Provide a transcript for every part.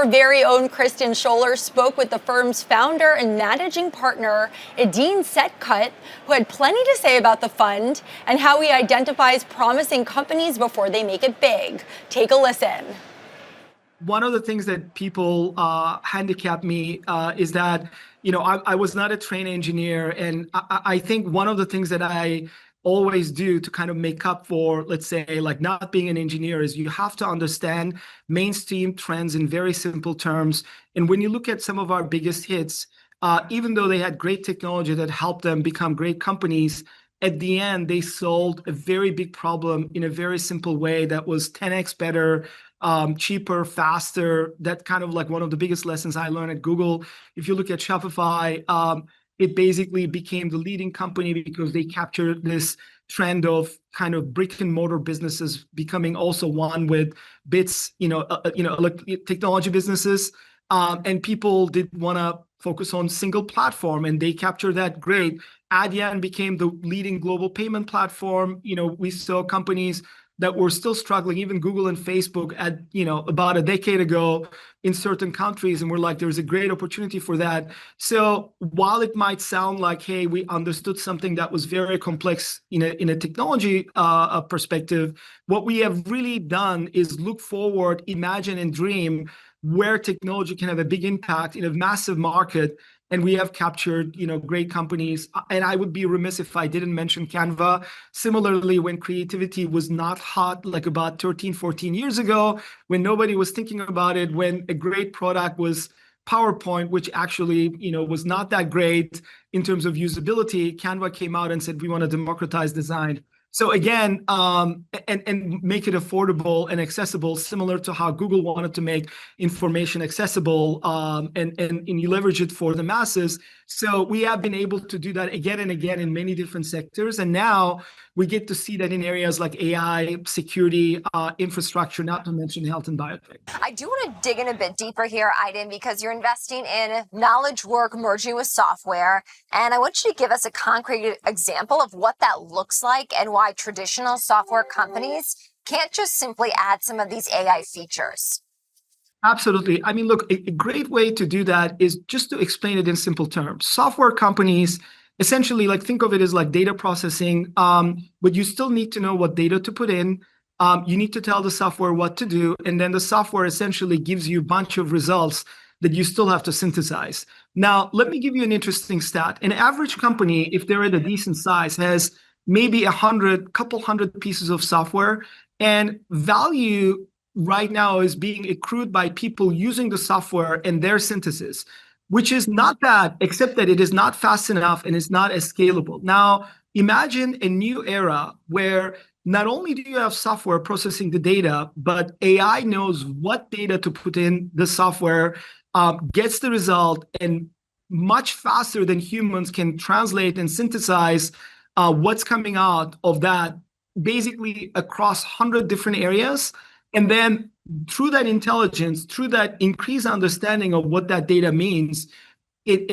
Our very own Kristen Scholler spoke with the firm's founder and managing partner, Edine Setcut, who had plenty to say about the fund and how he identifies promising companies before they make it big. Take a listen. One of the things that people handicap me is that, I was not a trained engineer. And I think one of the things that I always do to kind of make up for, let's say, like not being an engineer is you have to understand mainstream trends in very simple terms. And when you look at some of our biggest hits, even though they had great technology that helped them become great companies, at the end, they solved a very big problem in a very simple way that was 10x better, cheaper, faster. That kind of like one of the biggest lessons I learned at Google. If you look at Shopify, it basically became the leading company because they captured this trend of kind of brick and mortar businesses becoming also one with bits, technology businesses. And people did want to focus on single platform, and they captured that great. Adyen became the leading global payment platform. We saw companies that were still struggling, even Google and Facebook at, about a decade ago in certain countries. And we're like, there's a great opportunity for that. So while it might sound like, hey, we understood something that was very complex in a technology perspective, what we have really done is look forward, imagine and dream where technology can have a big impact in a massive market. And we have captured, great companies. And I would be remiss if I didn't mention Canva. Similarly, when creativity was not hot, like about 13, 14 years ago, when nobody was thinking about it, when a great product was PowerPoint, which actually, was not that great in terms of usability, Canva came out and said, we want to democratize design. So again, and make it affordable and accessible, similar to how Google wanted to make information accessible, and you leverage it for the masses. So we have been able to do that again and again in many different sectors. And now we get to see that in areas like AI, security, infrastructure, not to mention health and biotech. I do want to dig in a bit deeper here, Aydin, because you're investing in knowledge work merging with software. And I want you to give us a concrete example of what that looks like and why traditional software companies can't just simply add some of these AI features. Absolutely. I mean, look, a great way to do that is just to explain it in simple terms. Software companies essentially, like, think of it as like data processing, but you still need to know what data to put in. You need to tell the software what to do, and then the software essentially gives you a bunch of results that you still have to synthesize. Now, let me give you an interesting stat. An average company, if they're at a decent size, has maybe couple hundred pieces of software, and value right now is being accrued by people using the software and their synthesis, which is not bad, except that it is not fast enough and it's not as scalable. Now, imagine a new era where not only do you have software processing the data, but AI knows what data to put in the software, gets the result, and much faster than humans can translate and synthesize what's coming out of that, basically across 100 different areas. And then through that intelligence, through that increased understanding of what that data means, it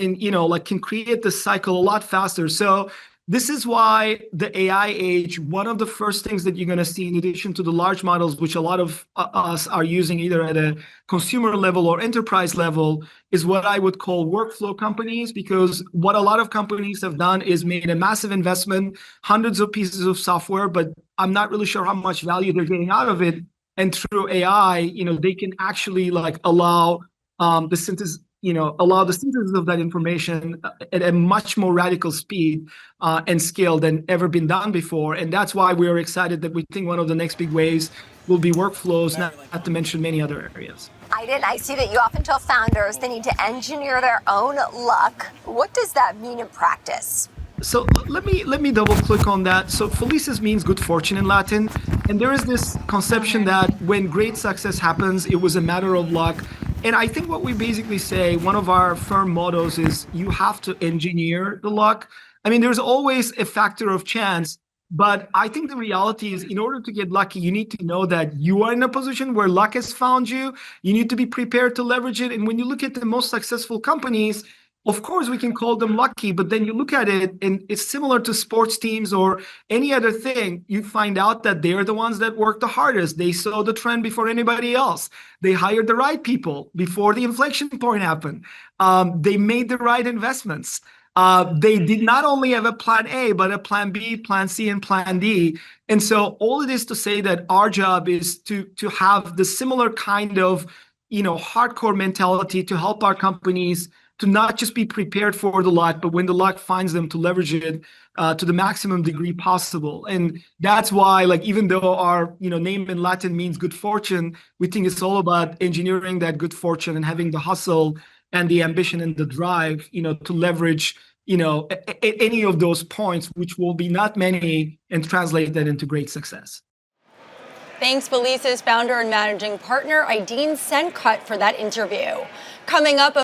can create the cycle a lot faster. So this is why the AI age, one of the first things that you're going to see, in addition to the large models, which a lot of us are using either at a consumer level or enterprise level, is what I would call workflow companies. Because what a lot of companies have done is made a massive investment, hundreds of pieces of software, but I'm not really sure how much value they're getting out of it. And through AI, they can actually allow the synthesis of that information at a much more radical speed and scale than ever been done before. And that's why we are excited that we think one of the next big waves will be workflows, not to mention many other areas. I see that you often tell founders they need to engineer their own luck. What does that mean in practice? So let me double click on that. So Felicis means good fortune in Latin. And there is this conception that when great success happens, it was a matter of luck. And I think what we basically say, one of our firm mottos is you have to engineer the luck. I mean, there's always a factor of chance, but I think the reality is in order to get lucky, you need to know that you are in a position where luck has found you. You need to be prepared to leverage it. And when you look at the most successful companies, Of course, we can call them lucky, but then you look at it and it's similar to sports teams or any other thing. You find out that they're the ones that work the hardest. They saw the trend before anybody else. They hired the right people before the inflection point happened. They made the right investments. They did not only have a plan A, but a plan B, plan C, and plan D. And so all it is to say that our job is to have the similar kind of, hardcore mentality to help our companies to not just be prepared for the luck, but when the luck finds them, to leverage it to the maximum degree possible. And that's why, like, even though our name in Latin means good fortune, we think it's all about engineering that good fortune and having the hustle and the ambition and the drive, to leverage any of those points, which will be not many, and translate that into great success. Thanks, Felicis founder and managing partner Aydin Sencut, for that interview. Coming up.